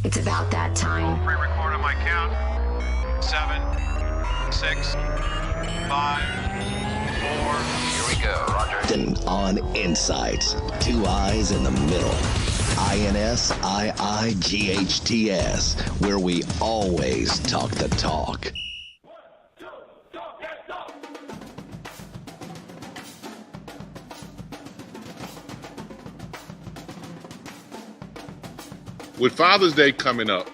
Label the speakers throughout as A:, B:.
A: It's about that time.
B: Pre-record on my count. 7, 6, 5, 4. Here we go, Roger.
C: And on Insights, two eyes in the middle. INSiiGHTS, where we always talk the talk.
D: With Father's Day coming up,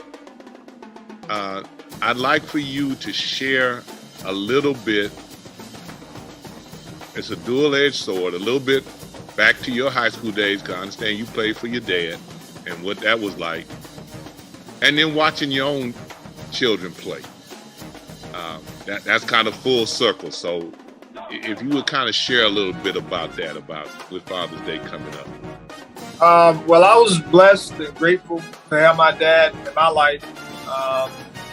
D: I'd like for you to share a little bit. It's a dual-edged sword, a little bit back to your high school days, because I understand you played for your dad and what that was like. And then watching your own children play. That's kind of full circle. So if you would kind of share a little bit about that, about with Father's Day coming up.
E: Well, I was blessed and grateful to have my dad in my life,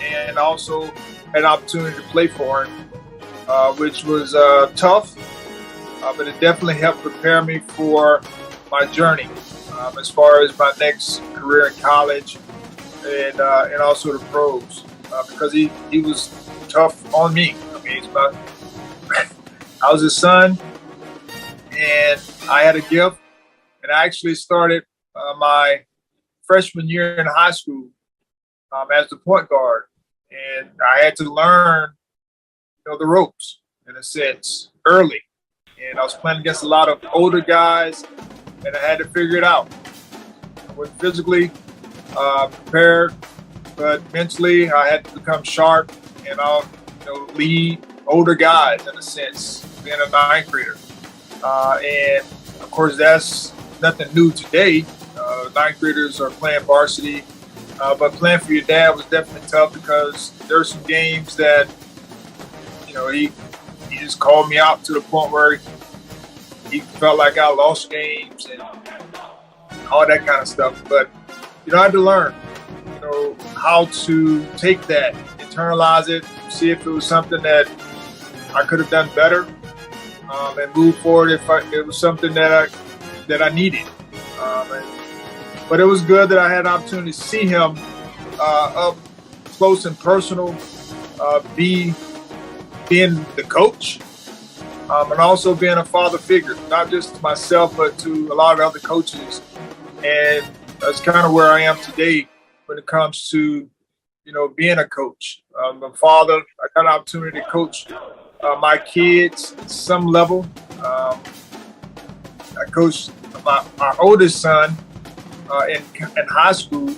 E: and also had an opportunity to play for him, which was tough, but it definitely helped prepare me for my journey as far as my next career in college and also the pros, because he was tough on me. I mean, I was his son, and I had a gift. And I actually started my freshman year in high school as the point guard. And I had to learn, the ropes, in a sense, early. And I was playing against a lot of older guys, and I had to figure it out. I wasn't physically prepared, but mentally I had to become sharp and lead older guys, in a sense, being a ninth grader. And, of course, that's nothing new today. Ninth graders are playing varsity, but playing for your dad was definitely tough, because there were some games that, he just called me out to the point where he felt like I lost games and all that kind of stuff. But, I had to learn, how to take that, internalize it, see if it was something that I could have done better, and move forward if it was something that I needed. But it was good that I had an opportunity to see him up close and personal, being the coach, and also being a father figure, not just to myself, but to a lot of other coaches. And that's kind of where I am today when it comes to, being a coach. I'm a father. I got an opportunity to coach my kids at some level. I coached my oldest son in high school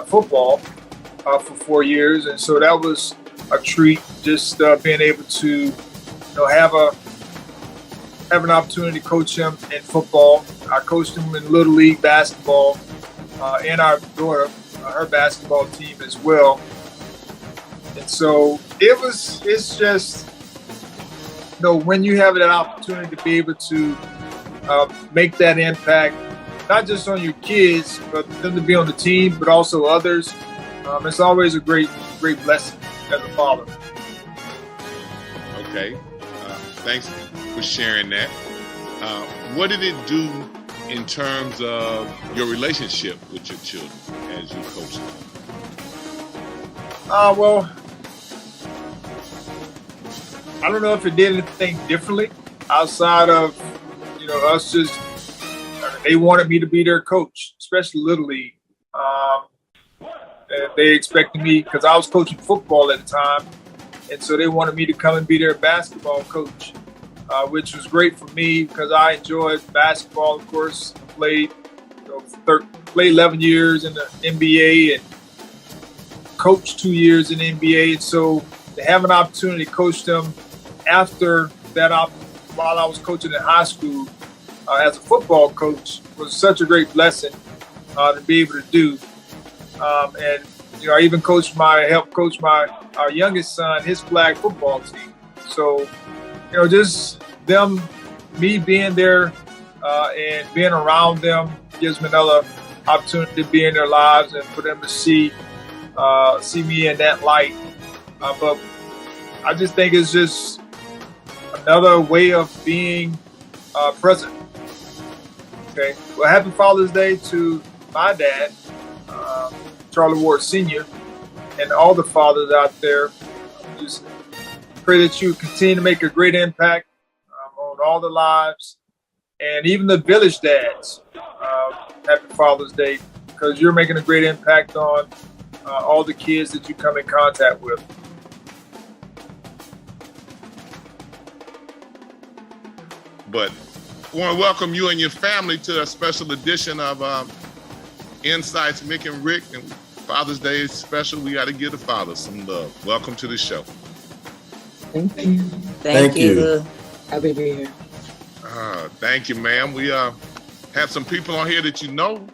E: football for 4 years, and so that was a treat, just being able to have an opportunity to coach him in football. I coached him in Little League basketball and our daughter, her basketball team as well. And so it's just, when you have that opportunity to be able to make that impact, not just on your kids, but them to be on the team, but also others. It's always a great blessing as a father.
D: Okay. Thanks for sharing that. What did it do in terms of your relationship with your children as you coach them?
E: Well, I don't know if it did anything differently outside of, us just, they wanted me to be their coach, especially Little League. They expected me, because I was coaching football at the time, and so they wanted me to come and be their basketball coach, which was great for me because I enjoyed basketball, of course. I played 11 years in the NBA and coached 2 years in the NBA. And so to have an opportunity to coach them after that, while I was coaching in high school as a football coach, was such a great blessing to be able to do. And I even helped coach our youngest son, his flag football team. So, just me being there and being around them gives me another opportunity to be in their lives and for them to see me in that light. But I just think it's just another way of being present. Okay. Well, happy Father's Day to my dad, Charlie Ward Sr. and all the fathers out there. Just pray that you continue to make a great impact on all the lives, and even the village dads. Happy Father's Day, because you're making a great impact on all the kids that you come in contact with.
D: But I want to welcome you and your family to a special edition of Insights, Mick and Rick. And Father's Day is special. We got to give the fathers some love. Welcome to the show.
A: Thank you.
F: Thank you.
A: Happy to be here.
D: Thank you, ma'am. We have some people on here that you know.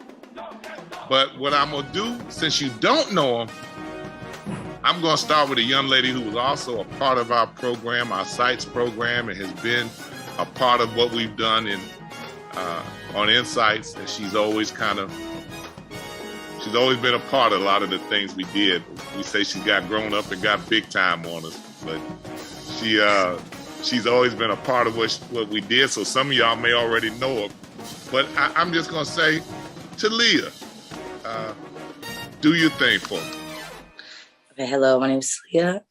D: But what I'm going to do, since you don't know them, I'm going to start with a young lady who was also a part of our program, our Sites program, and has been a part of what we've done on Insights. And she's always been a part of a lot of the things we did. We say she got grown up and got big time on us, but she's always been a part of what we did. So some of y'all may already know her, but I'm just going to say, Talia, do your thing for me.
F: Okay, hello, my name is Leah.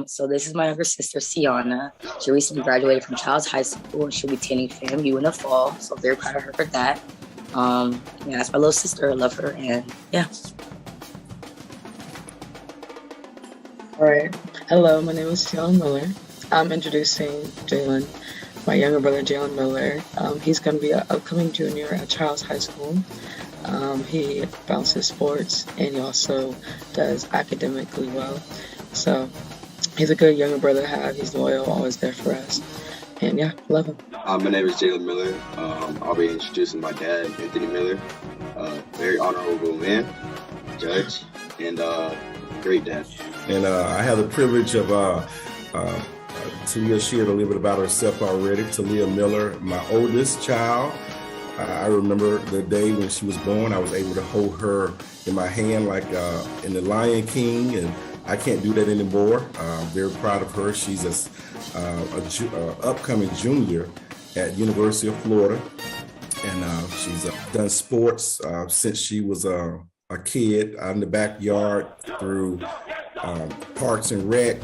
F: So this is my younger sister, Sienna. She recently graduated from Child's High School and she'll be attending FAMU in the fall. So very proud of her for that. Yeah, that's my little sister. I love her, and yeah.
A: All right. Hello, my name is Jalen Miller. I'm introducing Jalen, my younger brother, Jalen Miller. He's going to be an upcoming junior at Child's High School. He bounces sports and he also does academically well. So he's a good younger brother to have. He's loyal, always there for us. And yeah, love him.
G: My name is Jalen Miller. I'll be introducing my dad, Anthony Miller. Very honorable man, judge, and great dad. And
H: I have the privilege of Talia shared a little bit about herself already. Talia Miller, my oldest child. I remember the day when she was born. I was able to hold her in my hand like in the Lion King, and I can't do that anymore. I'm very proud of her. She's a upcoming junior at University of Florida, and she's done sports since she was a kid, out in the backyard, through Parks and Rec,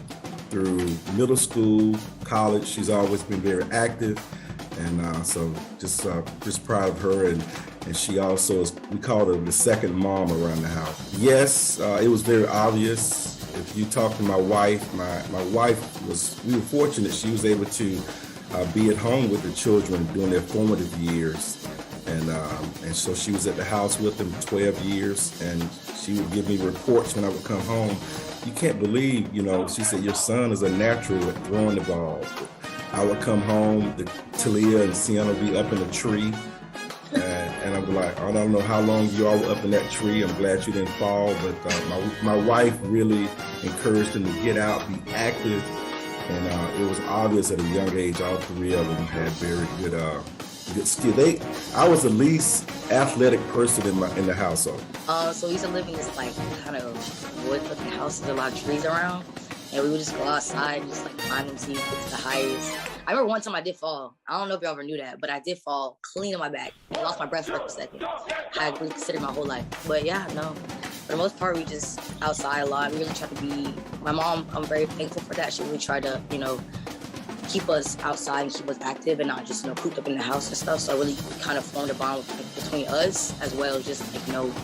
H: through middle school, college. She's always been very active. And so just proud of her, and she also is, we call her the second mom around the house. Yes, it was very obvious. If you talk to my wife, my wife we were fortunate she was able to be at home with the children during their formative years. And so she was at the house with them 12 years, and she would give me reports when I would come home. You can't believe, she said, your son is a natural at throwing the ball. I would come home, Talia and Sienna would be up in the tree, and I'd be like, I don't know how long you all were up in that tree. I'm glad you didn't fall, but my wife really encouraged them to get out, be active, and it was obvious at a young age all three of them had very good skill. I was the least athletic person in the household.
F: So we used to live in this kind of wood-looking house with a lot of trees around. And we would just go outside and just climb and see who gets the highest. I remember one time I did fall. I don't know if y'all ever knew that, but I did fall clean on my back. I lost my breath for a second. I had reconsidered my whole life. But yeah, no. For the most part, we just outside a lot. We really tried to be, my mom, I'm very thankful for that. She really tried to, keep us outside and keep us active and not just, cooped up in the house and stuff. So it really kind of formed a bond between us, as well as just,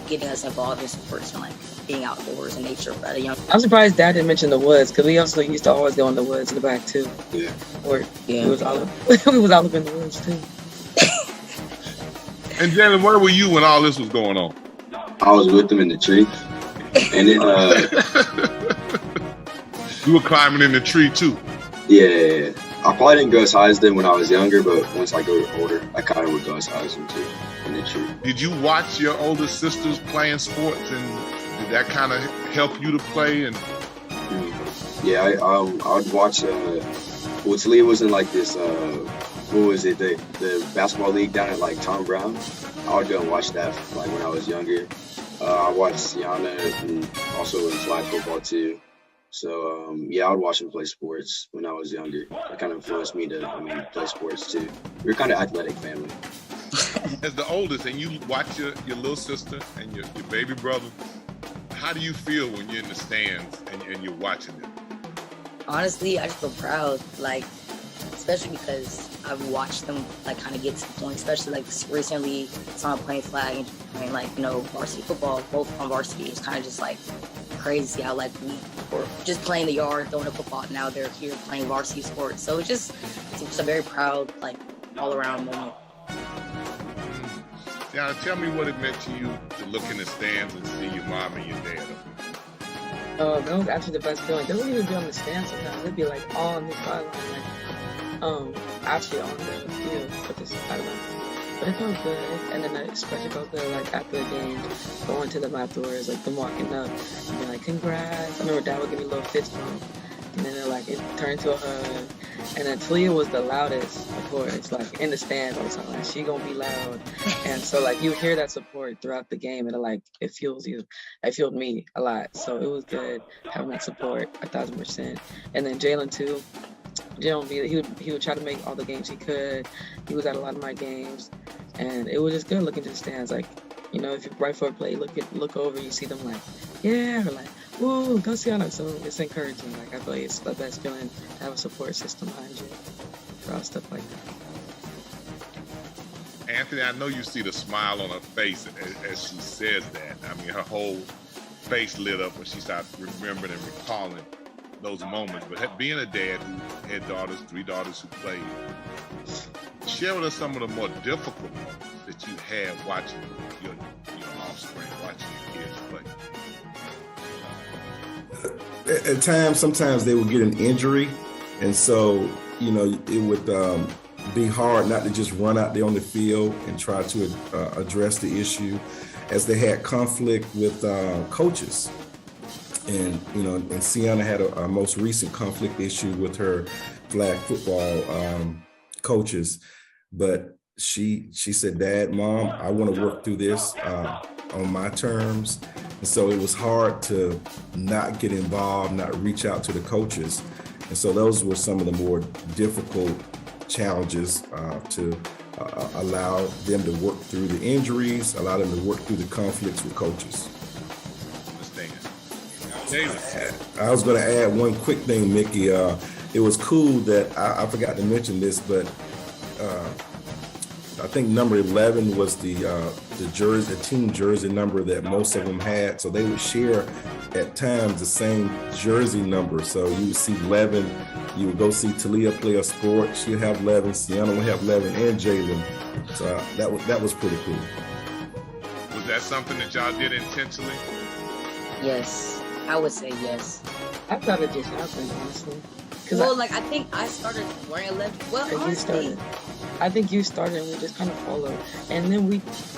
F: getting us involved in sports and being outdoors in nature at a young.
A: I'm surprised Dad didn't mention the woods, because we also used to always go in the woods in the back too.
G: Yeah.
A: We was all up in the woods too.
D: And Jalen, where were you when all this was going on?
G: I was with them in the tree, and then
D: you were climbing in the tree too.
G: Yeah. I probably didn't go as high as them when I was younger, but once I go older, I kind of would go as high as them too, in the tree.
D: Did you watch your older sisters playing sports, and did that kind of help you to play? And
G: yeah, I would watch. Talia was in this. What was it? The basketball league down at Tom Brown. I would go and watch that when I was younger. I watched Sienna and also in flag football too. So, I would watch them play sports when I was younger. It kind of influenced me to, play sports too. We're kind of athletic family.
D: As the oldest, and you watch your little sister and your baby brother, how do you feel when you're in the stands and you're watching them?
F: Honestly, I just feel proud, like, especially because I've watched them like kind of get to the point, especially like recently, saw them playing flag and playing like, you know, varsity football, both on varsity. It's kind of just like crazy how like we were just playing the yard, throwing a football, now they're here playing varsity sports. So it's just a very proud, like, all around moment.
D: Now, tell me what it meant to you to look in the stands and see your mom and your dad.
A: That was actually the best feeling. They wouldn't even be on the stand sometimes. They'd be like on the sideline, like actually on the field with the sideline. But it felt good, and then it especially felt good like after the game, going to them afterwards, like them walking up and be like, "Congrats!" I remember Dad would give me a little fist bump, and then it turned to a hug. And then Talia was the loudest, of course, like in the stands all the time. Like, she gonna be loud, and so like you hear that support throughout the game, and it fuels you. It fueled me a lot, so it was good having that support 1,000%. And then Jalen too. Jalen, he would try to make all the games he could. He was at a lot of my games, and it was just good looking to the stands. Like, you know, if you're right for a play, look over, you see them like, yeah, or like, whoa, go see on it. So it's encouraging. Like, I feel like it's the best feeling to have a support system behind you for all stuff like that.
D: Anthony, I know you see the smile on her face as she says that. I mean, her whole face lit up when she started remembering and recalling those moments. But being a dad who had three daughters who played, share with us some of the more difficult moments that you had watching your offspring, watching your kids play.
H: At times, sometimes they would get an injury, and so, you know, it would be hard not to just run out there on the field and try to address the issue, as they had conflict with coaches. And, you know, and Sienna had a most recent conflict issue with her flag football coaches, but she said, "Dad, Mom, I want to work through this on my terms." And so it was hard to not get involved, not reach out to the coaches. And so those were some of the more difficult challenges to allow them to work through the injuries, allow them to work through the conflicts with coaches. I was going to add one quick thing, Mickey. It was cool that I forgot to mention this, but I think number 11 was the team jersey number that most of them had. So they would share at times the same jersey number. So you would see 11. You would go see Talia play a sport. She'd have 11. Sienna would have 11, and Jalen. So that was pretty cool.
D: Was that something that y'all did intentionally?
F: Yes. I would say yes.
A: I thought it just happened, honestly.
F: Well, I think I started wearing 11. Well, honestly,
A: I think you started and we just kind of followed. And then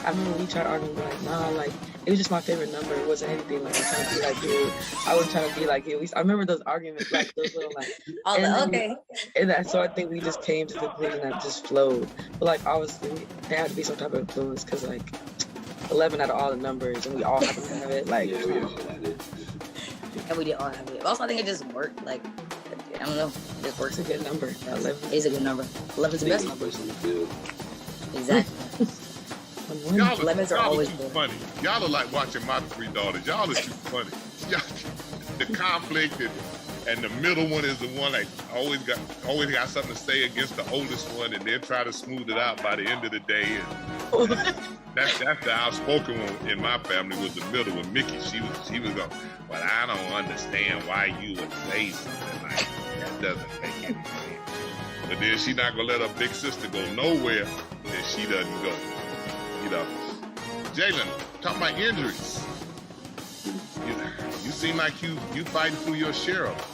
A: I remember we tried arguing, like, nah, like, it was just my favorite number. It wasn't anything like I'm trying to be like you. I was trying to be like you. I remember those arguments, like those little, like.
F: Okay.
A: So I think we just came to the conclusion that just flowed. But, like, obviously, there had to be some type of influence because, like, 11 out of all the numbers and we all happen to have it. Like,
G: yeah, we all had it.
F: And we did all have it. Also, I think it just worked. Like, I don't know. It just works.
A: It's a good number. 11
F: is a good number. 11's the best number. Exactly. 11s are always
D: too funny. Y'all are like watching my three daughters. Y'all are too funny. The conflict and the middle one is the one that always got something to say against the oldest one, and then try to smooth it out by the end of the day. And that's the outspoken one in my family, was the middle one, Mickey. She was going, "Well, I don't understand why you would say something like that. That doesn't make any sense." But then she not gonna let her big sister go nowhere if she doesn't go. You know, Jalen, talking about injuries. You seem like you fighting through your share of them.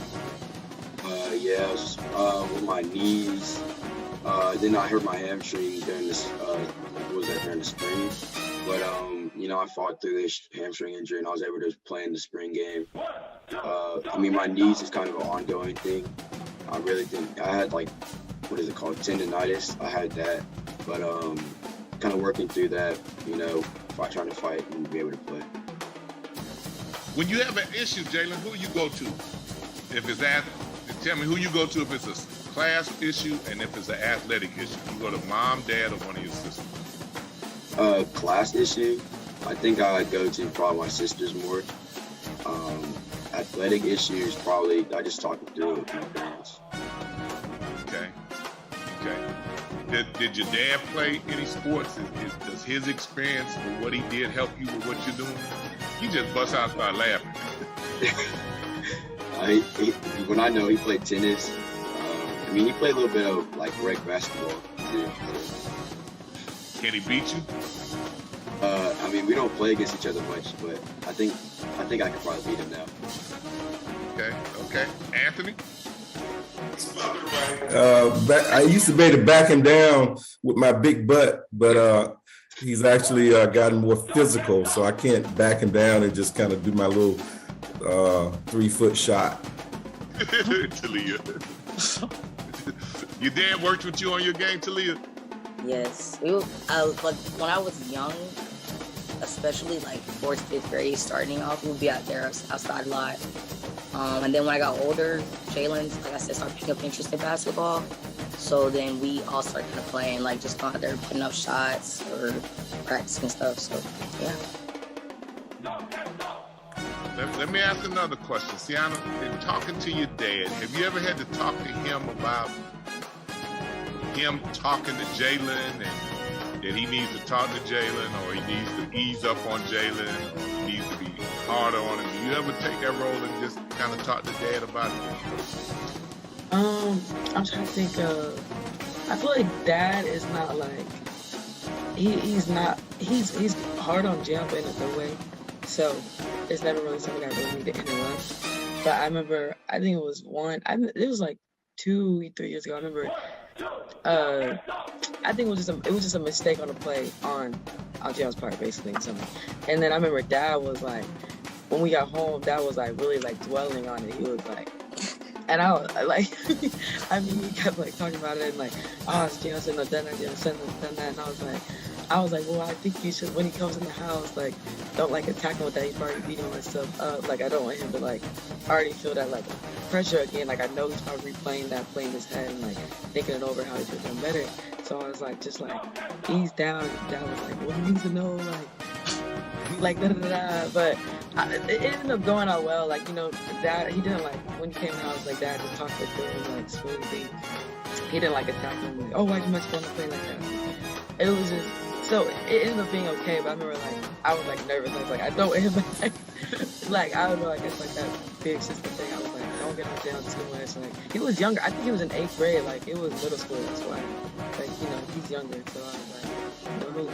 G: Yes, with my knees. Then I hurt my hamstring during this. During the spring? But you know, I fought through this hamstring injury and I was able to play in the spring game. I mean, my knees is kind of an ongoing thing. I really think I had, like, what is it called, tendonitis. I had that, but kind of working through that. You know, trying to fight and be able to play.
D: When you have an issue, Jalen, who you go to? If it's tell me who you go to if it's a class issue and if it's an athletic issue. You go to mom, dad, or one of your sisters?
G: Class issue, I think I go to probably my sisters more. athletic issues, probably I just talk it through with my parents.
D: Okay. Did your dad play any sports? Does his experience or what he did help you with what you're doing? You just bust out and start laughing.
G: When I know he played tennis. I mean, he played a little bit of like rec basketball too.
D: Can he beat you?
G: I mean, we don't play against each other much, but I think I could probably beat him now.
D: Okay. Anthony?
H: I used to be able to back him down with my big butt, but he's actually gotten more physical, so I can't back him down and just kind of do my little 3-foot shot.
D: Talia. Your dad worked with you on your game, Talia?
F: Yes. Like when I was young, especially like 4th, 5th grade, starting off, we'd be out there outside a lot. And then when I got older, Jalen, like I said, started picking up interest in basketball. So then we all started kind of playing, like just going out there putting up shots or practicing and stuff. So yeah.
D: Let me ask another question. Sienna, in talking to your dad, have you ever had to talk to him about him talking to Jalen and that he needs to talk to Jalen or he needs to ease up on Jalen or he needs to be harder on him? Do you ever take that role and just kind of talk to dad about it?
A: I'm trying to think I feel like dad is not like he's hard on Jump in a good way. So it's never really something I really need to interrupt. But I remember, I think it was like 2-3 years ago. I remember, I think it was just a mistake on the play on Algiel's part, basically. And then I remember Dad was like, when we got home, Dad was like really like dwelling on it. He was like, and I was like, I mean, he kept like talking about it and like, oh, Algiel shouldn't have done that, done that, and I was like, well, I think you should, when he comes in the house, like, don't like attack him with that. He's probably beating myself up. Like, I don't want him to like already feel that like pressure again. Like, I know he's probably replaying that play in his head and like thinking it over how he could have done better. So I was like, just like ease down. And Dad was like, well, he needs to know, like da da da. But it ended up going out well. Like, you know, Dad, he didn't like when he came in the house. Like, Dad just talked with him like smoothly. He didn't like attack him. Like, oh, why'd you mess up on the play like that? It was just. So it ended up being okay, but I remember like I was like nervous. I was like, I don't want him like I don't know. I guess like that big sister thing. I was like, don't get him down too much. Like he was younger. I think he was in 8th grade. Like it was middle school. That's why. Like you know he's younger. So I was like, no.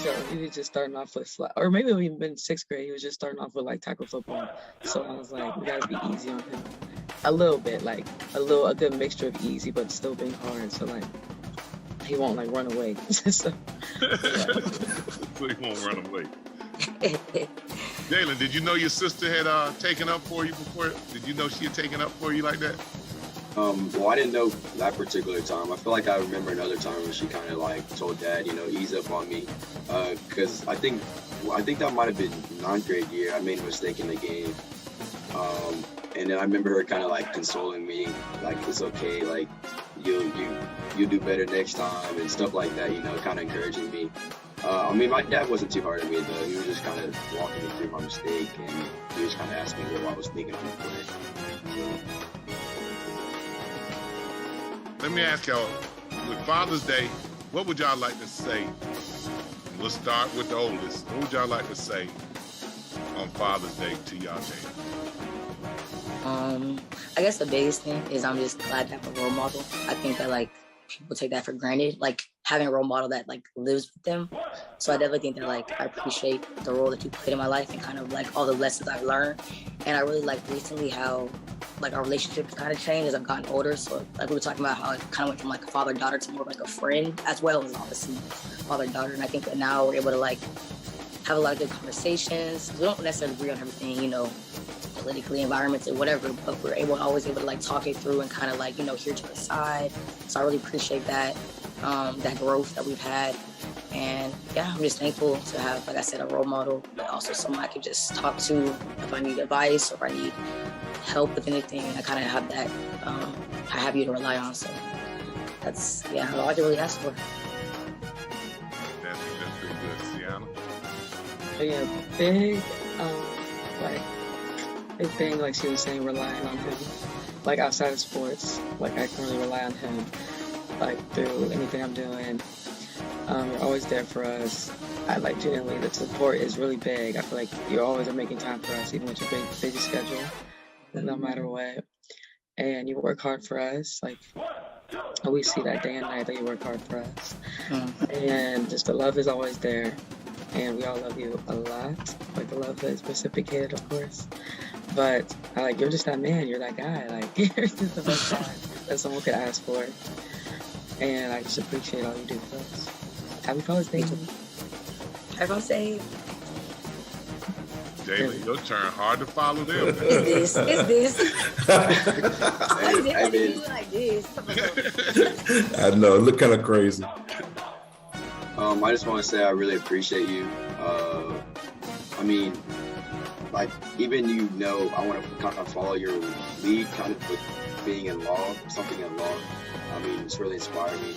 A: So he was just starting off with or maybe even been 6th grade. He was just starting off with like tackle football. So I was like, we gotta be easy on him. A little bit, like a good mixture of easy, but still being hard. So like. He won't like run away. So
D: he won't run away. Jalen, did you know your sister had taken up for you before? Did you know she had taken up for you like that?
G: Well, I didn't know that particular time. I feel like I remember another time when she kind of like told Dad, you know, ease up on me, because I think that might have been 9th grade year. I made a mistake in the game, and then I remember her kind of like consoling me, like it's okay, like. You'll do better next time and stuff like that, you know, kind of encouraging me. I mean, my dad wasn't too hard on me though. He was just kind of walking me through my mistake and he was kind of asking me what I was thinking on the play. So.
D: Let me ask y'all, with Father's Day, what would y'all like to say? Let's start with the oldest. What would y'all like to say on Father's Day to y'all dad?
F: I guess the biggest thing is I'm just glad to have a role model. I think that like people take that for granted, like having a role model that like lives with them. So I definitely think that like I appreciate the role that you played in my life and kind of like all the lessons I've learned. And I really like recently how like our relationship has kind of changed as I've gotten older. So like we were talking about how it kind of went from like a father-daughter to more of like a friend, as well as obviously father-daughter. And I think that now we're able to like have a lot of good conversations. We don't necessarily agree on everything, you know, politically, environments, or whatever, but we're always able to like talk it through and kind of like, you know, hear each other's side. So I really appreciate that, that growth that we've had. And yeah, I'm just thankful to have, like I said, a role model, but also someone I can just talk to if I need advice or if I need help with anything. I kind of have that, I have you to rely on. So that's, yeah, all I can really ask for.
D: That's pretty good. Sienna?
A: yeah, big, like, big thing, like she was saying, relying on him. Like outside of sports, like I can really rely on him, like through anything I'm doing. You're always there for us. I like genuinely, the support is really big. I feel like you always are making time for us, even with your big busy schedule, no matter what. And you work hard for us. Like we see that day and night that you work hard for us. And just the love is always there. And we all love you a lot. Like the love is reciprocated, of course. But like you're just that man. You're that guy. Like you're just the best guy that someone could ask for. And I just appreciate all you do for us. Happy Father's Day.
F: I was gonna say,
D: Jaylee, your turn. Hard to follow them.
F: it's this. I
G: mean,
F: like this.
H: I know, it look kind of crazy.
G: I just want to say I really appreciate you. I mean, like, even I want to kind of follow your lead, kind of with being in law, something in law. I mean, it's really inspired me.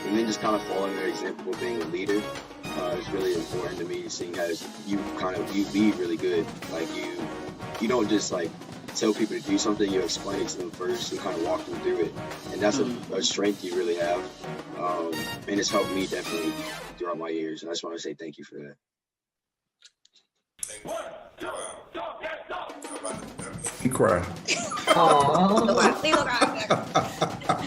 G: And then just kind of following their example of being a leader is really important to me, seeing as you lead really good. Like you don't just like tell people to do something, you explain it to them first and kind of walk them through it. And that's a strength you really have. And it's helped me definitely throughout my years. And I just want to say thank you for that.
H: He cried.
A: Aww.
F: Please don't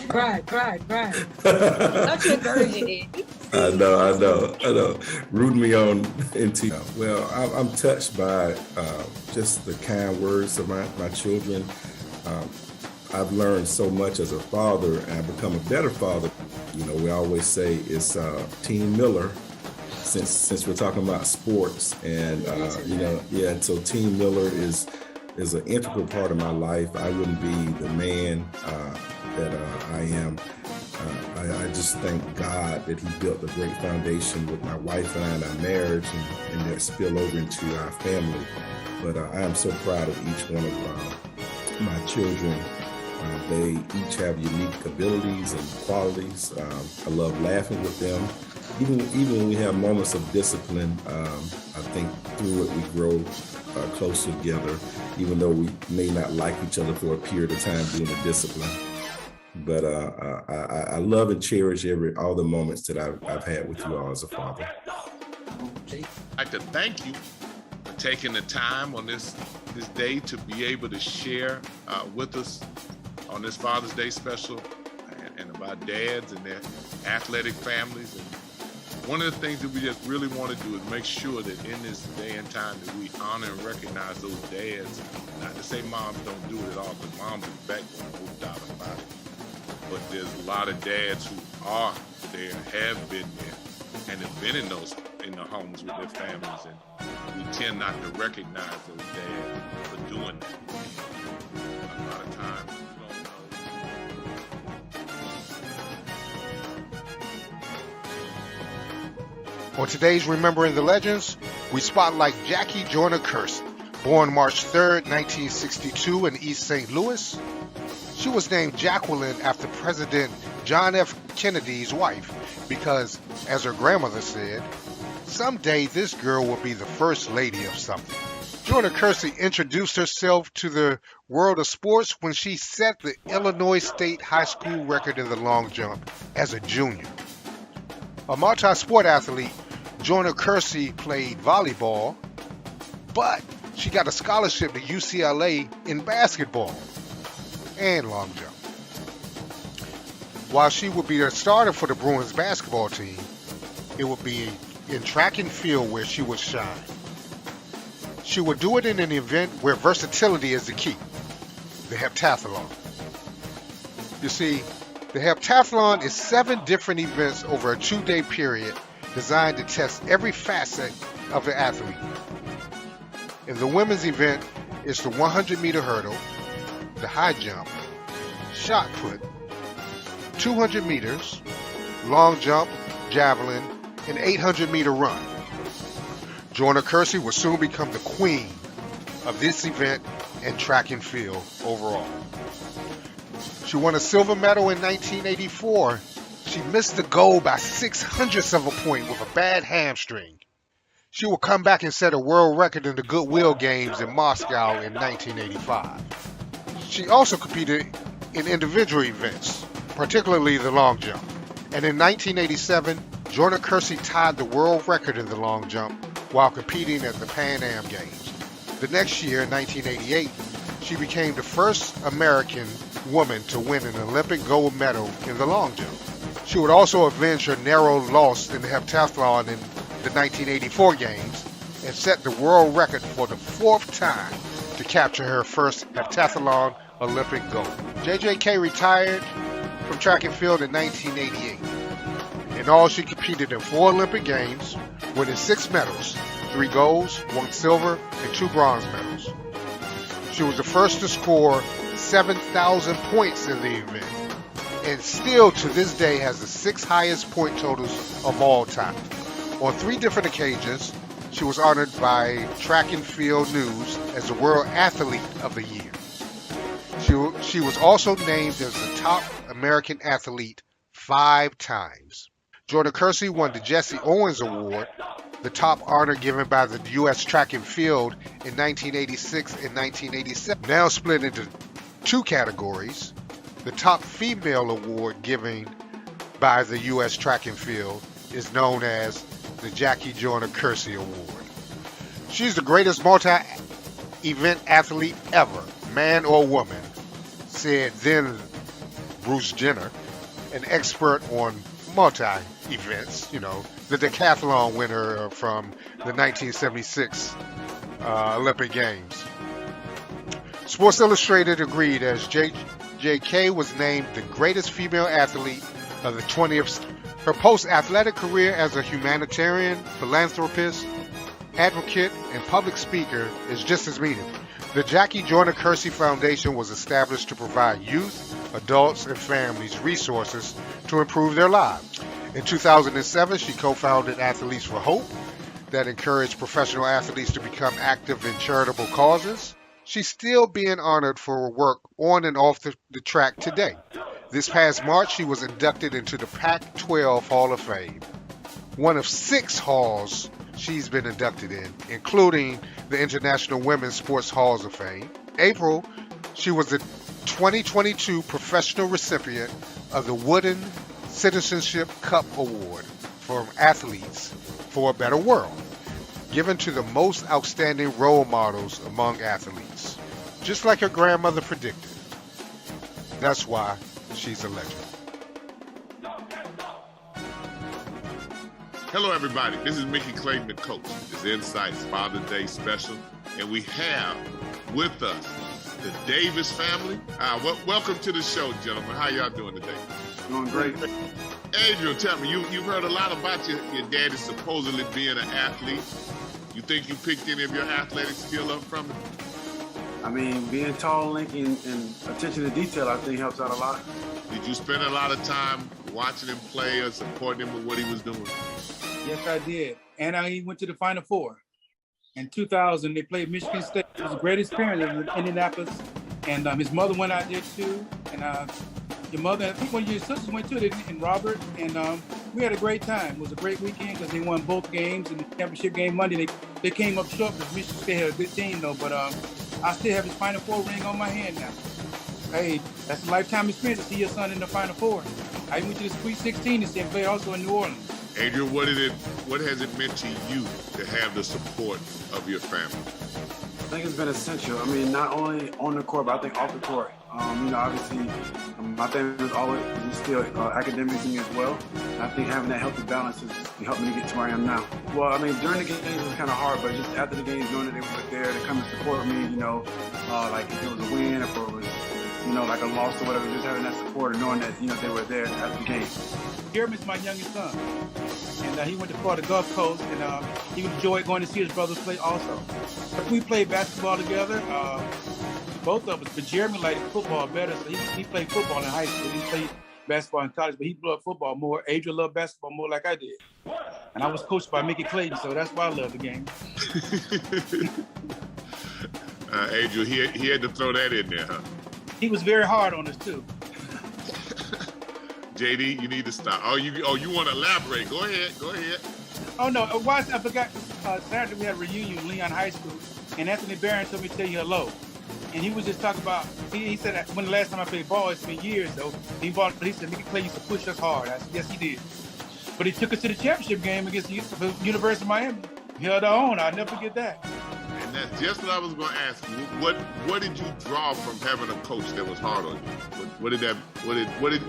F: cry.
A: Cry.
F: Don't you encourage it.
H: I know. Rooting me on into. Well, I'm touched by just the kind words of my children. I've learned so much as a father, and I've become a better father. You know, we always say it's Team Miller, since we're talking about sports, and so Team Miller is an integral part of my life. I wouldn't be the man that I am. I just thank God that He built a great foundation with my wife and I, our marriage, and that spill over into our family. But I am so proud of each one of my children. They each have unique abilities and qualities. I love laughing with them. Even when we have moments of discipline, I think through it we grow closer together, even though we may not like each other for a period of time doing the discipline. But I love and cherish all the moments that I've had with you all as a father.
D: I'd like to thank you for taking the time on this day to be able to share with us on this Father's Day special and about dads and their athletic families. And one of the things that we just really want to do is make sure that in this day and time that we honor and recognize those dads. Not to say moms don't do it at all, because moms are the backbone, no doubt about it. But there's a lot of dads who are there, have been there, and have been in the homes with their families, and we tend not to recognize those dads for doing that. A lot of times we don't know.
I: On today's Remembering the Legends, we spotlight Jackie Joyner Kersee, born March 3rd, 1962 in East St. Louis. She was named Jacqueline after President John F. Kennedy's wife because, as her grandmother said, someday this girl will be the first lady of something. Joyner Kersee introduced herself to the world of sports when she set the Illinois State high school record in the long jump as a junior. A multi-sport athlete, Joyner Kersee played volleyball, but she got a scholarship to UCLA in basketball and long jump. While she would be a starter for the Bruins basketball team, it would be in track and field where she would shine. She would do it in an event where versatility is the key, the heptathlon. You see, the heptathlon is 7 different events over a 2-day period designed to test every facet of the athlete. In the women's event, it's the 100-meter hurdle, the high jump, shot put, 200 meters, long jump, javelin, and 800-meter run. Joyner Kersee will soon become the queen of this event and track and field overall. She won a silver medal in 1984. She missed the gold by 0.06 of a point with a bad hamstring. She will come back and set a world record in the Goodwill Games in Moscow in 1985. She also competed in individual events, particularly the long jump. And in 1987, Jordan Kersey tied the world record in the long jump while competing at the Pan Am Games. The next year, in 1988, she became the first American woman to win an Olympic gold medal in the long jump. She would also avenge her narrow loss in the heptathlon in the 1984 Games and set the world record for the 4th time to capture her first heptathlon Olympic gold. JJK retired from track and field in 1988. In all, she competed in 4 Olympic Games, winning 6 medals, 3 golds, 1 silver, and 2 bronze medals. She was the first to score 7,000 points in the event, and still to this day has the 6 highest point totals of all time. On 3 different occasions, she was honored by Track and Field News as the World Athlete of the Year. She was also named as the top American athlete 5 times. Jordan Kersey won the Jesse Owens Award, the top honor given by the U.S. Track and Field in 1986 and 1987. Now split into 2 categories. The top female award given by the U.S. Track and Field is known as the Jackie Joyner Kersey Award. She's the greatest multi-event athlete ever, man or woman, said then Bruce Jenner, an expert on multi-events, the decathlon winner from the 1976 Olympic Games. Sports Illustrated agreed as JK was named the greatest female athlete of the 20th. Her post-athletic career as a humanitarian, philanthropist, advocate, and public speaker is just as meaningful. The Jackie Joyner Kersey Foundation was established to provide youth, adults, and families resources to improve their lives. In 2007, she co-founded Athletes for Hope that encouraged professional athletes to become active in charitable causes. She's still being honored for her work on and off the track today. This past March, she was inducted into the Pac-12 Hall of Fame, one of 6 halls she's been inducted in, including the International Women's Sports Halls of Fame. In April, she was the 2022 professional recipient of the Wooden Citizenship Cup Award from Athletes for a Better World, given to the most outstanding role models among athletes. Just like her grandmother predicted. That's why she's a legend.
D: Hello, everybody. This is Mickey Clayton, the coach. It's INSiiGHTS Father's Day special, and we have with us the Davis family. Welcome to the show, gentlemen. How y'all doing today?
J: Doing great.
D: Adrian, tell me, you've heard a lot about your daddy supposedly being an athlete. You think you picked any of your athletic skill up from him?
J: I mean, being tall, lanky, and attention to detail, I think helps out a lot.
D: Did you spend a lot of time watching him play or supporting him with what he was doing?
J: Yes, I did. And I even went to the Final Four. In 2000, they played Michigan State. It was a great experience in Indianapolis. And his mother went out there too. And your mother, I think one of your sisters went too, and Robert. And we had a great time. It was a great weekend because they won both games. And the championship game Monday, they came up short because Michigan State had a good team though. But I still have his Final Four ring on my hand now. Hey, that's a lifetime experience to see your son in the Final Four. I went to the Sweet 16 and played also in New Orleans.
D: Adrian, what has it meant to you to have the support of your family?
J: I think it's been essential. I mean, not only on the court, but I think off the court. Obviously, my family has always instilled academics in me as well. And I think having that healthy balance has helped me to get to where I am now. Well, I mean, during the games it was kind of hard, but just after the games, knowing that they were there to come and support me, like if it was a win or if it was, like a loss or whatever, just having that support and knowing that, they were there after the game. Jeremy's my youngest son, and he went to Florida Gulf Coast, and he enjoyed going to see his brothers play also. We played basketball together, both of us, but Jeremy liked football better, so he played football in high school. He played basketball in college, but he loved football more. Adrian loved basketball more like I did. And I was coached by Mickey Clayton, so that's why I love the game.
D: Adrian, he had to throw that in there, huh?
J: He was very hard on us, too.
D: JayDee, you need to stop. Oh, you want to elaborate? Go ahead.
K: Oh no, I forgot. Saturday we had a reunion in Leon High School, and Anthony Barron told me to tell you hello. And he was just talking about. He said that when the last time I played ball, it's been years though. He said Mickey Clay used to push us hard. I said yes, he did. But he took us to the championship game against the University of Miami. He held our own. I'll never forget that.
D: And that's just what I was going to ask you. What did you draw from having a coach that was hard on you?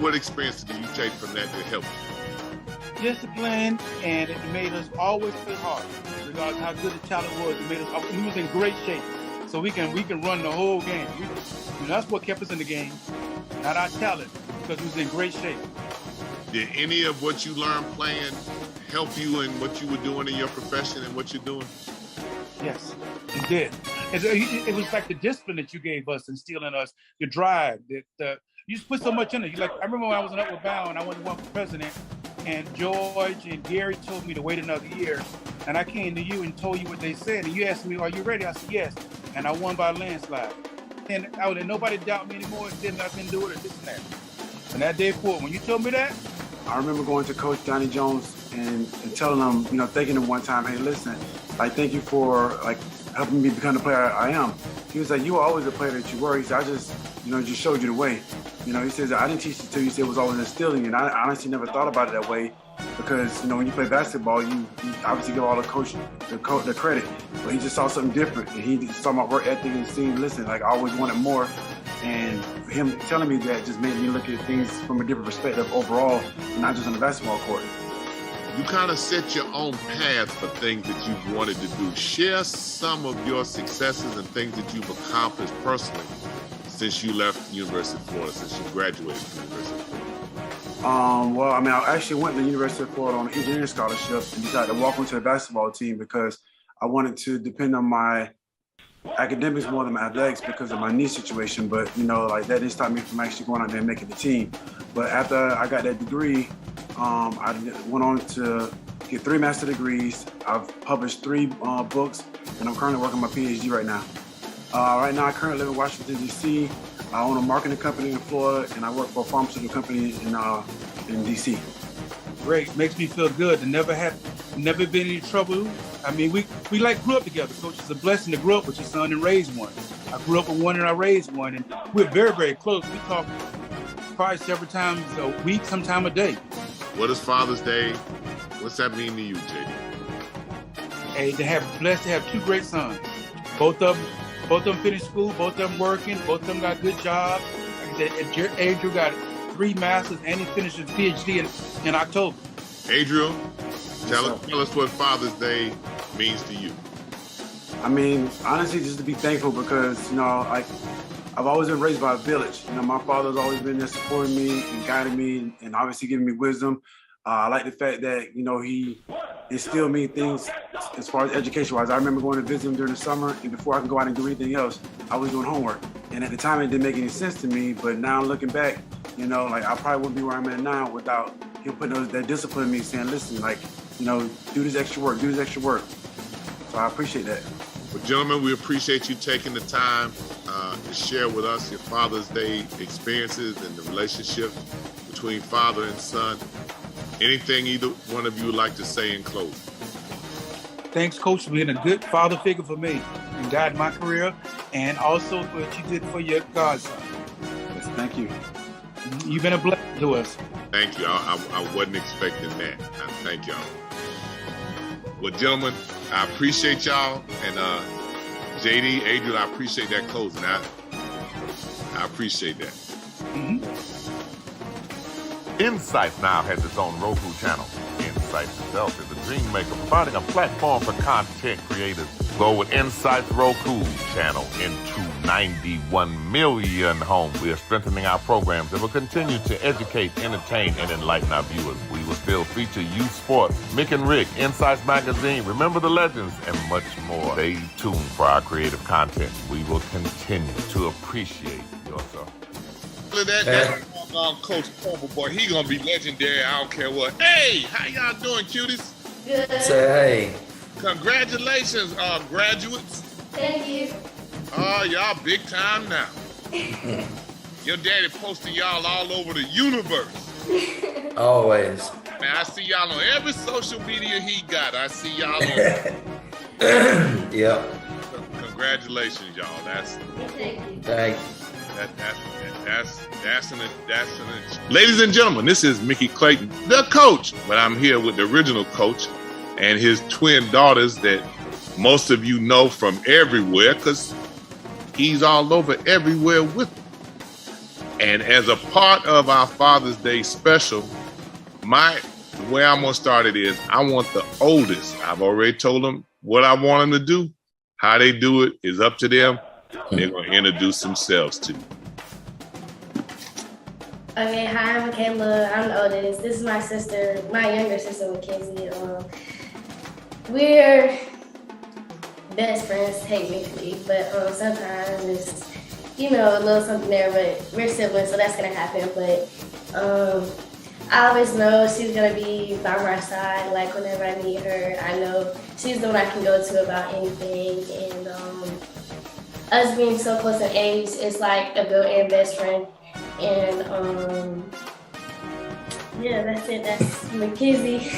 D: What experience did you take from that to help you?
K: Discipline, and it made us always play hard, regardless of how good the talent was. It made us. We was in great shape, so we can run the whole game. That's what kept us in the game, not our talent, because we was in great shape.
D: Did any of what you learned playing help you in what you were doing in your profession and what you're doing?
K: Yes, it did. It was like the discipline that you gave us, instilling us, the drive. You just put so much in it. I remember when I was in Upward Bound, I went to run for president, and George and Gary told me to wait another year. And I came to you and told you what they said. And you asked me, are you ready? I said, yes. And I won by a landslide. And nobody doubt me anymore. Didn't I can do it or this and that. And that day forward, when you told me that,
J: I remember going to Coach Donnie Jones and telling him, thanking him one time, hey, listen, thank you for helping me become the player I am. He was like, you were always the player that you were. He said, I just showed you the way. He says, I didn't teach it to you. He said it was always instilling. And I honestly never thought about it that way because, when you play basketball, you obviously give all the coach the credit. But he just saw something different. And he saw my work ethic and seen, listen, I always wanted more. And him telling me that just made me look at things from a different perspective overall, not just on the basketball court.
D: You kind of set your own path for things that you've wanted to do. Share some of your successes and things that you've accomplished personally since you left University of Florida, since you graduated from University of Florida.
J: Well, I actually went to the University of Florida on an engineering scholarship and decided to walk into the basketball team because I wanted to depend on my academics more than my athletics because of my knee situation. But, that didn't stop me from actually going out there and making the team. But after I got that degree, I went on to get 3 master's degrees. I've published 3 books, and I'm currently working my PhD right now. Right now, I currently live in Washington, D.C. I own a marketing company in Florida, and I work for a pharmaceutical company in D.C.
K: Great, makes me feel good to never been in any trouble. We grew up together. Coach, it's a blessing to grow up with your son and raise one. I grew up with one and I raised one, and we're very, very close. We talk probably several times a week, sometime a day.
D: What is Father's Day? What's that mean to you, JayDee?
K: Hey, blessed to have 2 great sons. Both of them finished school, both of them working, both of them got good jobs. Like I said, Adriel got 3 masters and he finished his PhD in October.
D: Adriel, tell us what Father's Day means to you.
J: Honestly, just to be thankful because, I've always been raised by a village. My father's always been there supporting me and guiding me and obviously giving me wisdom. I like the fact that, he instilled me things as far as education-wise. I remember going to visit him during the summer, and before I could go out and do anything else, I was doing homework. And at the time, it didn't make any sense to me, but now looking back, I probably wouldn't be where I'm at now without him putting that discipline in me, saying, listen, do this extra work, So I appreciate that.
D: Well, gentlemen, we appreciate you taking the time to share with us your Father's Day experiences and the relationship between father and son. Anything either one of you would like to say in closing?
K: Thanks, Coach, for being a good father figure for me and guiding my career, and also for what you did for your godson.
J: Yes, thank you.
K: You've been a blessing to us.
D: Thank you. I wasn't expecting that. Thank y'all. Well, gentlemen, I appreciate y'all. And JayDee, Adriel, I appreciate that closing. I appreciate that.
L: INSiiGHTS now has its own Roku channel. INSiiGHTS itself is a dream maker, providing a platform for content creators. Go with INSiiGHTS Roku channel into 91 million homes. We are strengthening our programs that will continue to educate, entertain, and enlighten our viewers. We will still feature youth sports, MicknRick, INSiiGHTS Magazine, Remember the Legends, and much more. Stay tuned for our creative content. We will continue to appreciate your support.
D: That Coach Coville, boy, he gonna be legendary. I don't care what. Hey, how y'all doing, cuties?
M: Good.
D: Say hey. Congratulations, graduates.
M: Thank you.
D: Oh, y'all big time now. Your daddy posting y'all all over the universe.
M: Always.
D: Now I see y'all on every social media he got. I see y'all on.
M: Yep.
D: Congratulations, y'all. That's Ladies and gentlemen, this is Mickey Clayton, the coach. But I'm here with the original coach and his twin daughters that most of you know from everywhere because he's all over everywhere with them. And as a part of our Father's Day special, the way I'm gonna start it is I want the oldest. I've already told them what I want them to do. How they do it is up to them. They're gonna introduce themselves to you.
N: Okay, hi, I'm Michaela. I'm the oldest. This is my sister, my younger sister, Mackenzie. We're best friends technically, but sometimes it's, a little something there, but we're siblings, so that's gonna happen. But I always know she's gonna be by my side, like whenever I need her. I know she's the one I can go to about anything, and us being so close in age, it's like a built-in best friend. And yeah, that's it. That's Mackenzie.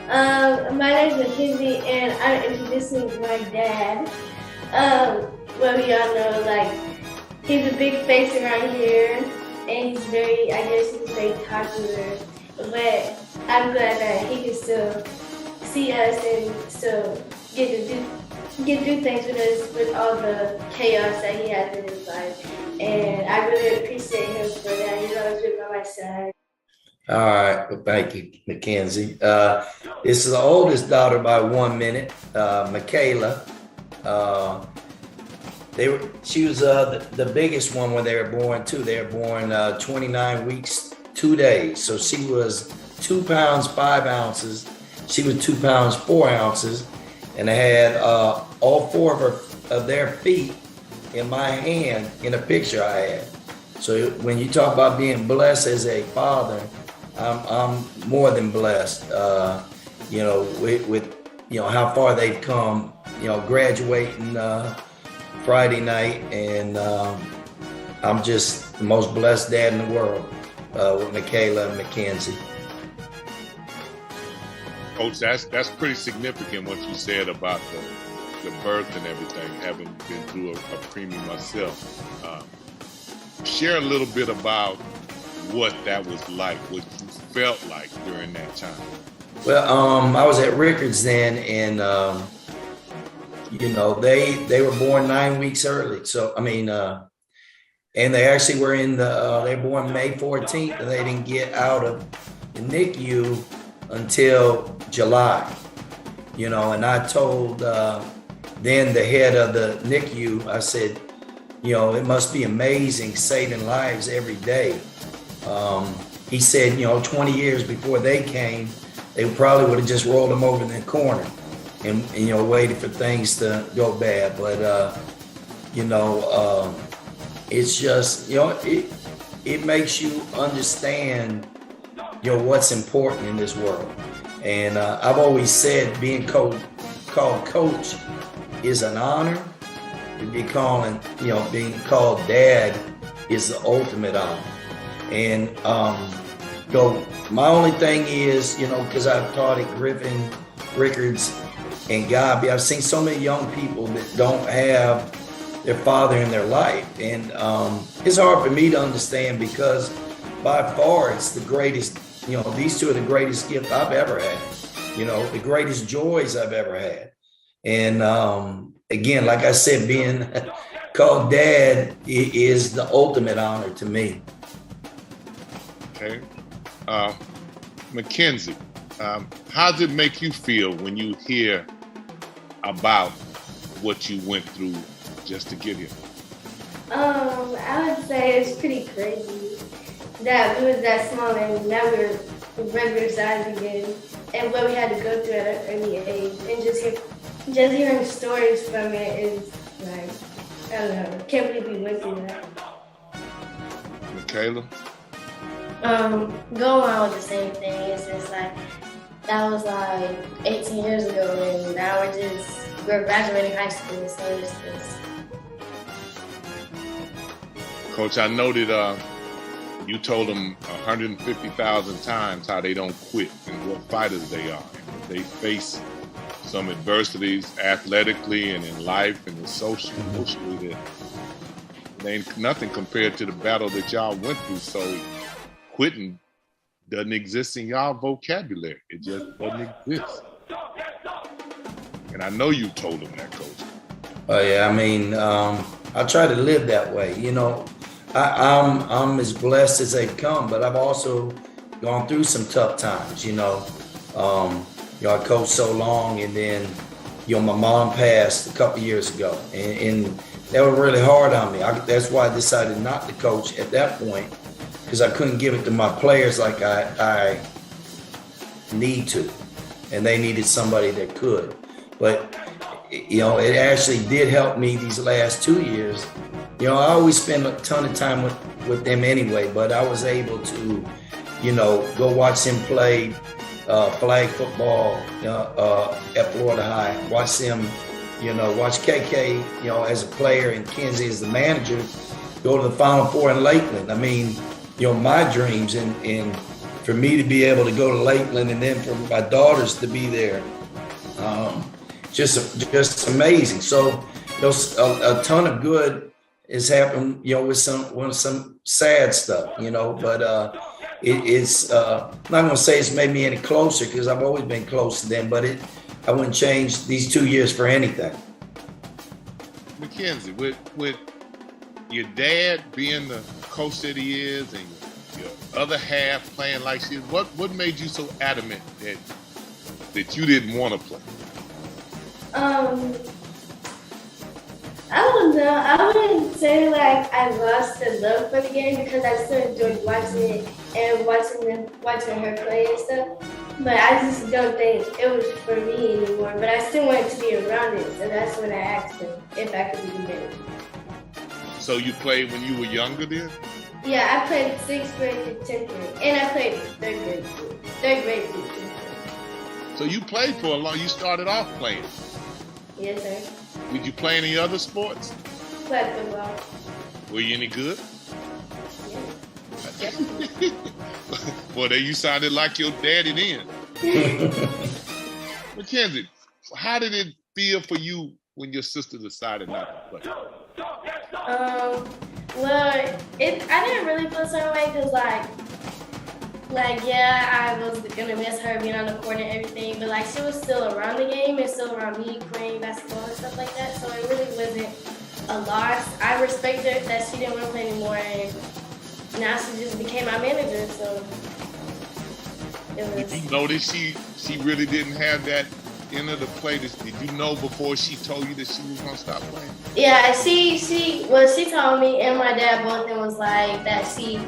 N: My name's Mackenzie, and I'm introducing my dad. Well, we all know, like, he's a big face around here, and he's very popular. But I'm glad that he can still see us and still get to do things with us with all the chaos that he has in his life. And I really appreciate him for that. He's always been by my side.
M: All right. Well, thank you, Mackenzie. This is the oldest daughter by 1 minute, Michaela. She was the biggest one when they were born too. They were born 29 weeks, 2 days. So she was 2 pounds, 5 ounces. She was 2 pounds, 4 ounces. And I had all 4 of their feet in my hand in a picture I had. So when you talk about being blessed as a father, I'm more than blessed. With how far they've come. Graduating Friday night, and I'm just the most blessed dad in the world with Michaela and Mackenzie.
D: Coach, that's pretty significant what you said about the birth and everything, having been through a preemie myself. Share a little bit about what that was like, what you felt like during that time.
M: Well, I was at Rickards then, and they were born 9 weeks early. So and they actually were they were born May 14th, and they didn't get out of the NICU until July. And I told then the head of the NICU, I said, it must be amazing saving lives every day. He said, 20 years before they came, they probably would have just rolled them over in the corner and waited for things to go bad. But, it's just, it makes you understand, what's important in this world. And I've always said being called coach is an honor. To be being called dad is the ultimate honor. And my only thing is, because I've taught at Griffin, Rickards, and Gobby, I've seen so many young people that don't have their father in their life. And it's hard for me to understand because by far it's the greatest, these two are the greatest gift I've ever had, the greatest joys I've ever had. And again, like I said, being called dad is the ultimate honor to me.
D: Okay. Mackenzie, how does it make you feel when you hear about what you went through just to get here?
N: I would say it's pretty crazy that we was that small and now we're regular size again, and what we had to go through at an early age, and just hearing stories from it is like, I don't know, can't believe we went through that.
D: Michaela?
N: Going on with the same thing. It's just like, that was like 18 years ago, and now we're graduating high school, so it's just.
D: Coach, I noted You told them 150,000 times how they don't quit and what fighters they are. And they face some adversities athletically and in life and socially that ain't nothing compared to the battle that y'all went through. So quitting doesn't exist in y'all vocabulary. It just doesn't exist. And I know you told them that, Coach.
M: Oh yeah, I mean, I try to live that way. You know, I'm as blessed as they come, but I've also gone through some tough times. You know, I coached so long, and then my mom passed a couple years ago, and that was really hard on me. That's why I decided not to coach at that point, because I couldn't give it to my players like I need to, and they needed somebody that could. But it actually did help me these last 2 years. I always spend a ton of time with them anyway, but I was able to, go watch them play flag football at Florida High, watch them, watch KK, as a player and Kenzie as the manager, go to the Final Four in Lakeland. I mean, my dreams and for me to be able to go to Lakeland and then for my daughters to be there, just amazing. So a ton of good has happened, with some sad stuff, but it's I'm not gonna say it's made me any closer because I've always been close to them, but I wouldn't change these 2 years for anything.
D: Mackenzie, with your dad being the coach that he is and your other half playing like she is, what made you so adamant that you didn't want to play?
N: I don't know. I wouldn't say like I lost the love for the game because I still enjoyed watching it and watching her play and stuff. But I just don't think it was for me anymore. But I still wanted to be around it, so that's when I asked him if I could be the manager.
D: So you played when you were younger then?
N: Yeah, I played 6th grade to 10th grade, and I played 3rd grade too. 3rd grade too.
D: So you played for a long. You started off playing.
N: Yes, sir.
D: Did you play any other sports?
N: Played football.
D: Were you any good?
N: Yes.
D: Well, then you sounded like your daddy then. Mackenzie, how did it feel for you when your sister decided not to play?
N: Well, I didn't really feel the same way because yeah, I was gonna miss her being on the court and everything, but she was still around the game and still around me playing basketball and stuff like that. So it really wasn't a loss. I respected that she didn't want to play anymore, and now she just became my manager. So it was.
D: Did you notice she really didn't have that end of the play? Did you know before she told you that she was gonna stop playing?
N: Yeah, she told me, and my dad both and was like that she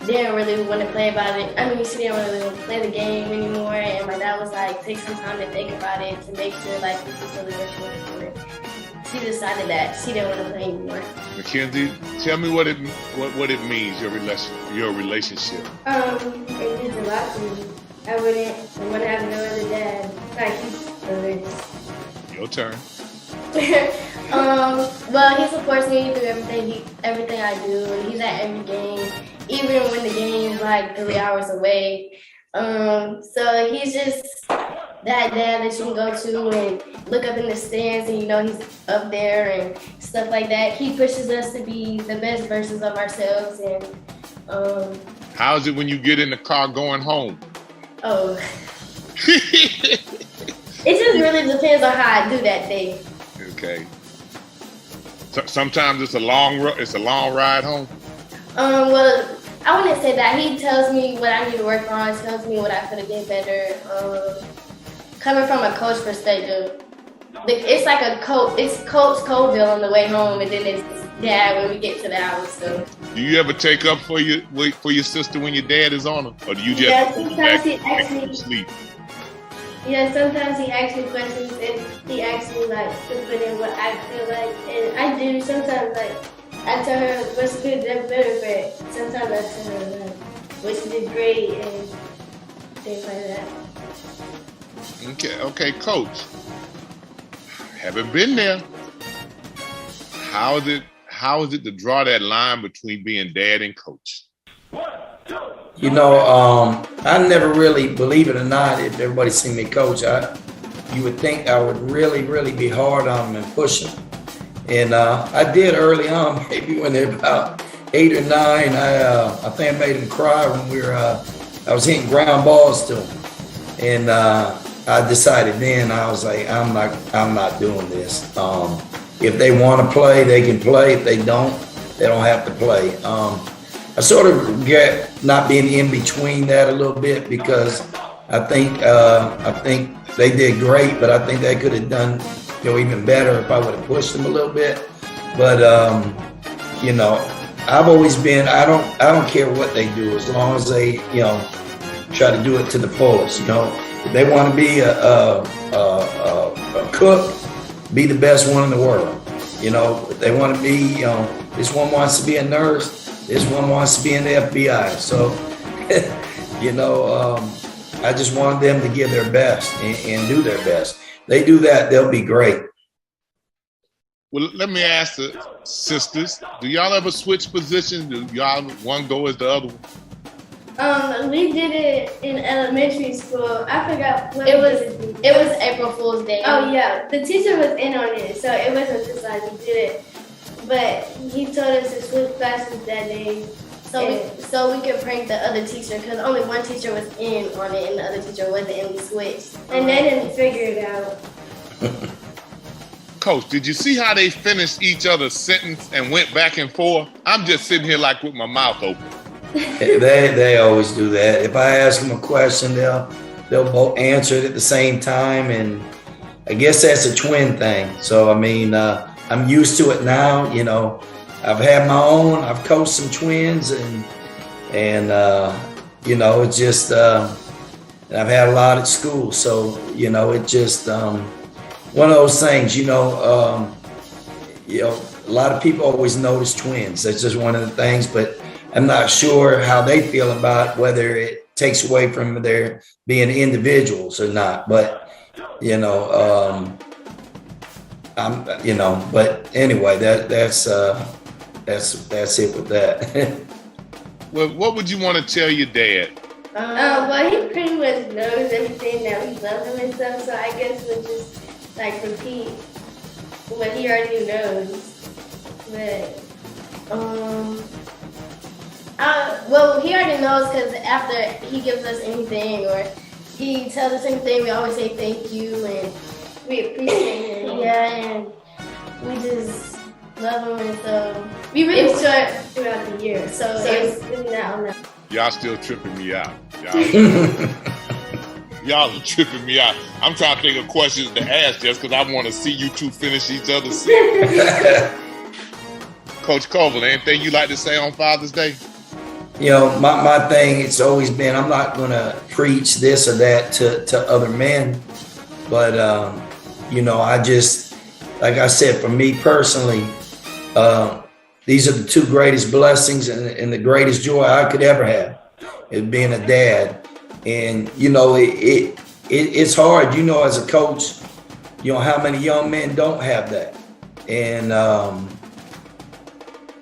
N: didn't really want to play about it. I mean, she didn't really want to play the game anymore, and my dad was like, take some time to think about it to make sure this is really what she wanted to do. She decided that she didn't want to play anymore.
D: Mackenzie, tell me what it means, your relationship.
N: It means a lot to me. I wouldn't want to have no other dad. He's delicious.
D: Your turn.
N: Well, he supports me through everything I do. He's at every game, even when the game's 3 hours away. So he's just that dad that you can go to and look up in the stands and he's up there and stuff like that. He pushes us to be the best versions of ourselves. And
D: how's it when you get in the car going home?
N: Oh, it just really depends on how I do that day.
D: Okay. So, sometimes it's a long ride home.
N: Well, I wouldn't say that. He tells me what I need to work on. Tells me what I could have done better. Coming from a coach perspective, it's like it's Coach Coville on the way home, and then it's Dad when we get to the house. So. Do
D: you ever take up for your sister when your dad is on her, or do you just?
N: Yeah, sometimes he asks me.
D: Sleep.
N: Yeah, sometimes he asks me questions, and he asks me to put in what I feel like, and I do. Sometimes I tell her what's good, that's better, but sometimes I tell her what she did great and things like that.
D: Okay, Coach. Haven't been there. How is it to draw that line between being dad and coach?
M: You know, I never really, believe it or not, if everybody seen me coach, you would think I would really, really be hard on them and push them. And I did early on, maybe when they're about 8 or 9. I think I made them cry when I was hitting ground balls to them. And I decided then, I was like, I'm not doing this. If they want to play, they can play. If they don't have to play. I sort of regret not being in between that a little bit, because I think they did great, but I think they could have done, even better if I would have pushed them a little bit. But I've always been, I don't care what they do, as long as they try to do it to the fullest. If they want to be a cook, be the best one in the world. If they want to be, this one wants to be a nurse, this one wants to be in the FBI. So, I just want them to give their best and do their best. They do that, they'll be great.
D: Well, let me ask the sisters, do y'all ever switch positions? Do y'all one go as the other one?
N: We did it in elementary school. I forgot what
O: it was. It was April Fool's Day.
N: Oh yeah, the teacher was in on it, so it wasn't just like we did it. But he told us to switch classes that day,
O: so we could prank the other teacher, because only one teacher was in on it and the other teacher wasn't, and we switched.
N: And they didn't figure it out.
D: Coach, did you see how they finished each other's sentence and went back and forth? I'm just sitting here like with my mouth open.
M: They always do that. If I ask them a question, they'll both answer it at the same time, and I guess that's a twin thing. So I mean, I'm used to it now. I've had my own. I've coached some twins, and it's just. And I've had a lot at school, so it just one of those things. A lot of people always notice twins. That's just one of the things, but I'm not sure how they feel about whether it takes away from their being individuals or not. But but anyway, that's it with that.
D: Well, what would you want to tell your dad?
N: Well, he pretty much knows everything, that we love him and stuff, so I guess we'll just repeat what he already knows. But
O: well, he already knows, because after he gives us anything or he tells us anything, we always say thank you and
N: we appreciate him.
O: Yeah, and we just love him, and so
N: we really
O: it's short throughout the year. So it's
N: now.
D: Y'all still tripping me out. Y'all are tripping me out. I'm trying to think of questions to ask just because I want to see you two finish each other's sentence. Coach Coville, anything you like to say on Father's Day?
M: My thing, it's always been, I'm not going to preach this or that to other men, but, I just, like I said, for me personally, these are the two greatest blessings and the greatest joy I could ever have, is being a dad. And, it's hard, as a coach, how many young men don't have that. And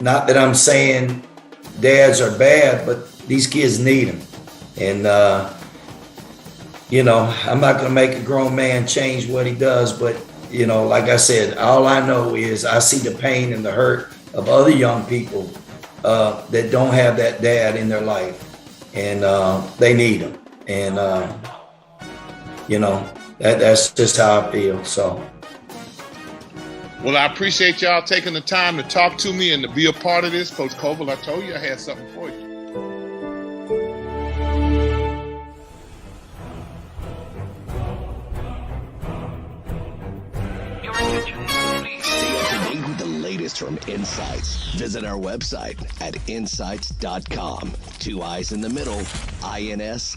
M: not that I'm saying dads are bad, but these kids need them. And, I'm not going to make a grown man change what he does, but, like I said, all I know is I see the pain and the hurt of other young people that don't have that dad in their life, and they need him. And, that's just how I feel, so.
D: Well, I appreciate y'all taking the time to talk to me and to be a part of this. Coach Coville, I told you I had something for you.
C: Stay up to date with the latest from INSiiGHTS. Visit our website at INSiiGHTS.com. 2 I's in the middle, INSiiGHTS.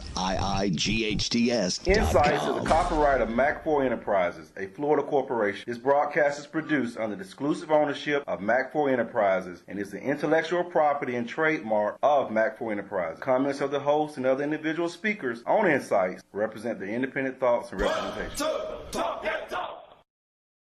P: INSiiGHTS is the copyright of Mac4 Enterprises, a Florida corporation. This broadcast is produced under the exclusive ownership of Mac4 Enterprises and is the intellectual property and trademark of Mac4 Enterprises. Comments of the host and other individual speakers on INSiiGHTS represent the independent thoughts and representation.